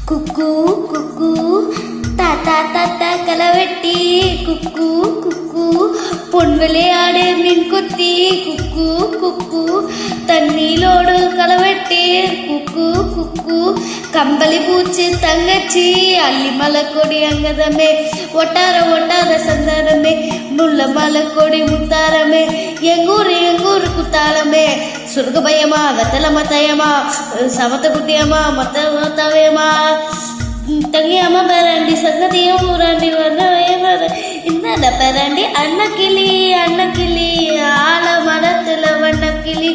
குக்கு குக்கு தாத்தா தாத்தா கலவெட்டி குக்கு குக்கு பொன் விளையாடு மீன் குத்தி குக்கு குக்கு தண்ணீரோடு கலவெட்டி குக்கு குக்கு கம்பளி பூச்சி தங்கச்சி அள்ளி மலை கொடி அங்கதமே ஒட்டார ஒட்டார சந்தானமே முள்ள மலை கொடி முத்தாரமே எங்கூர் குத்தாலமே சுருக பையமா வெத்தலை மத்தையமா சமத்த குட்டியம்மா மத்த தவையம்மா தங்கியம்மா பேராண்டி சங்கதியும் ஊராண்டி வர இந்த பேராண்டி அன்னக்கிளி அன்னக்கிளி ஆழ மனத்துல வண்ணக்கிளி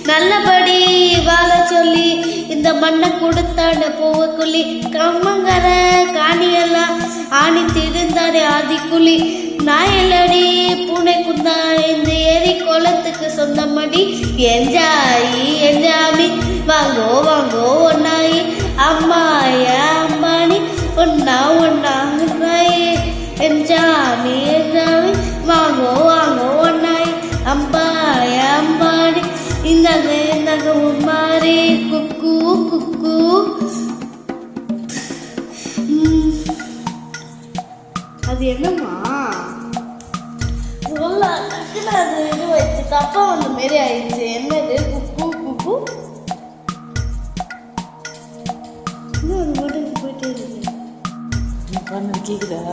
நல்லபடி வாழ சொல்லி இந்த மண்ணை கொடுத்தாண்ட போவக்குழி கம்மங்கர காணியெல்லாம் ஆணி திருந்தாரு ஆதிக்குழி நாயலடி பூனை குந்தா இந்த ஏரி குளத்துக்கு சொந்தமடி என்ஜாயி என்ஜாமி வாங்கோ வாங்கோ ஒன்னாயி அம்மாயா அம்மானி ஒன்னா என்ஜாமி என்ஜாமி வாங்கோ வாங்கோ ஒன்னாயி அம்பாயா அம்பானி இந்தாங்க உமாரி குக்கு குக்கு அது என்னம்மா அது இது வச்சு தப்பா வந்த மாரி ஆயிடுச்சு என்னது குக்கு குக்கு இன்னும் அது மட்டும் போயிட்டே இருக்கு கேக்குதா